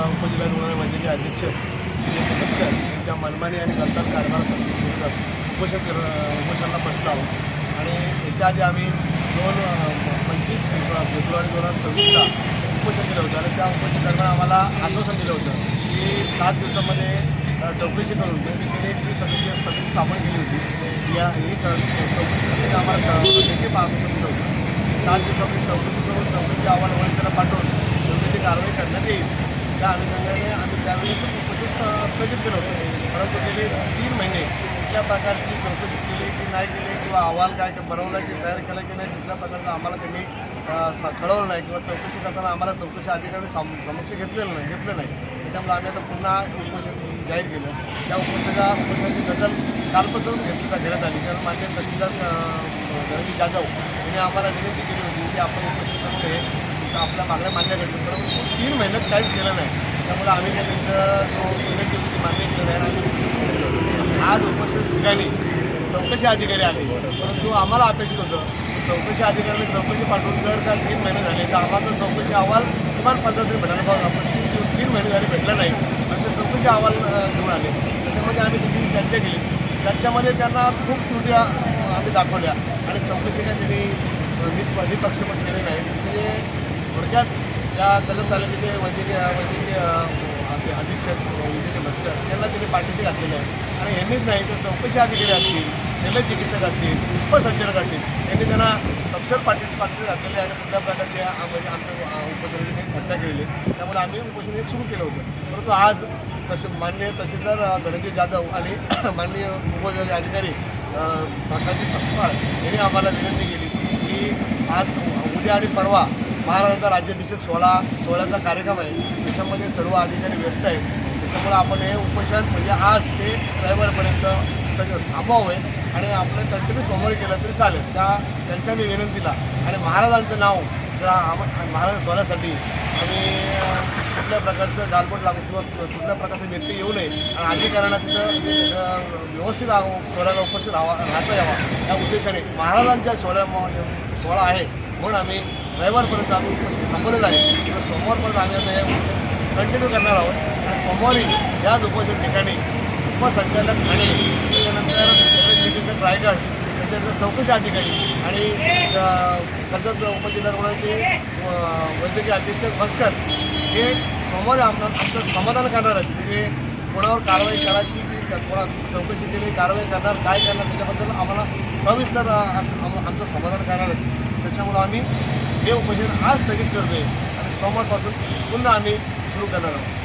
उपजिल्हाधिकारी वैद्यकीय अधीक्षक नमस्कार यांच्या मनमानी आणि गलतान कारभाराविरोधात उपोषणाला बसलो आहोत। आणि याच्या आधी आम्ही 25 फेब्रुवारी 2026ला उपोषण केलं होतं आणि त्या उपोषणादरम्यान आम्हाला आश्वासन दिलं होतं की 7 दिवसामध्ये चौकशी करून एक समिती स्थापन केली होती। ही चौकशी आम्हाला लेखी आश्वासन दिलं होतं। 7 दिवसामध्ये चौकशी करून चौकशी अहवाल वरिष्ठांना पाठवून योग्य ती कारवाई करण्यात येईल। त्या अनुषंगाने आम्ही त्यावेळी उपोषण स्थगित केलं होतं, परंतु गेले 3 महिने कुठल्या प्रकारची चौकशी केली की नाही केली किंवा अहवाल काय बनवला की तयार केला की नाही कुठल्या प्रकारचं आम्हाला त्यांनी कळवलं नाही किंवा चौकशी करताना आम्हाला चौकशी अधिकारी समक्ष घेतलं नाही। त्याच्यामुळे आम्ही आता पुन्हा उपोषण जाहीर केलं। त्या उपोषणाची दखल कालपासून घेण्यात आली, कारण मान्य तहसीलदार धनंजय जाधव यांनी आम्हाला विनंती केली होती की आपण उपोषण करू नये, आपल्या मागण्या मान्य करतो, परंतु 3 महिन्यात काहीच केलं नाही। त्यामुळे आम्ही काय त्यांचं जो विनंती होती ती मान्य केलं नाही। आज उपोषण ठिकाणी चौकशी अधिकारी आले, परंतु आम्हाला अपेक्षित होतं चौकशी अधिकाऱ्यांनी चौकशी पाठवून जर का 3 महिने झाले तर आम्हाला चौकशी अहवाल किमान पद्धतीने भेटायला पाहिजे। आपण 3 महिने झाले भेटला नाही आणि ते चौकशी अहवाल घेऊन आले। त्याच्यामध्ये आम्ही त्यांची चर्चा केली, चर्चेमध्ये त्यांना खूप त्रुटी आम्ही दाखवल्या आणि चौकशी काय त्यांनी निष्पक्षपात केले नाही। म्हणजे थोडक्यात त्या कलम तालुक्याचे वैद्यकीय अधीक्षक विजय मस्कर यांना त्यांनी पाठीशी घातलेले आहे आणि यांनीच नाही तर चौकशी अधिकारी असतील, शल्य चिकित्सक असतील, उपसंचालक असतील, यांनी त्यांना सपशेल पाठीशी घातलेले आहे आणि कुठल्या प्रकारचे आमच्या उपोषणाची थट्टा केलेली। त्यामुळे आम्ही उपोषण हे सुरू केलं होतं, परंतु आज माननीय तहसीलदार धनंजय जाधव आणि माननीय उपविभागीय अधिकारी प्रकाश सपकाळ यांनी आम्हाला विनंती केली की आज उद्या आणि परवा महाराजांचा राज्याभिषेक सोहळ्याचा कार्यक्रम आहे, त्याच्यामध्ये सर्व अधिकारी व्यस्त आहेत। त्याच्यामुळे आपण हे उपोषण म्हणजे आज ते रविवारपर्यंत थांबवावे आणि आपलं कंटिन्यू सोमवारी केलं तरी चालेल। त्यांच्या मी विनंतीला आणि महाराजांचं नाव महाराज सोहळ्यासाठी आम्ही कुठल्या प्रकारचं गालबोट लागू किंवा कुठल्या प्रकारचे व्यक्ती येऊ नये आणि अधिकाऱ्यांना तिथं व्यवस्थित सोहळ्याला उपस्थित राहता यावा या उद्देशाने महाराजांच्या सोहळा आहे म्हणून आम्ही रविवारपर्यंत आम्ही उपस्थित थांबवलेलं आहे किंवा सोमवारपर्यंत आम्ही आता हे कंटिन्यू करणार आहोत। आणि सोमवारी याच उपोषण ठिकाणी उपसंचालक ठाणे, त्याच्यानंतर चिकित्सक रायगड, त्याच्यानंतर चौकशी अधिकारी आणि कर्जत उपजिल्हाधिकारी वैद्यकीय अधीक्षक मस्कर हे सोमवारी आमचं समाधान करणार आहे। म्हणजे कोणावर कारवाई करायची की कोणा चौकशी केली कारवाई करणार काय करणार त्याच्याबद्दल आम्हाला सविस्तर आमचं समाधान करणार आहे। त्याच्यामुळं आम्ही हे उपोषण आज स्थगित करतो आहे आणि सोमवारपासून पुन्हा आम्ही सुरू करणार आहोत।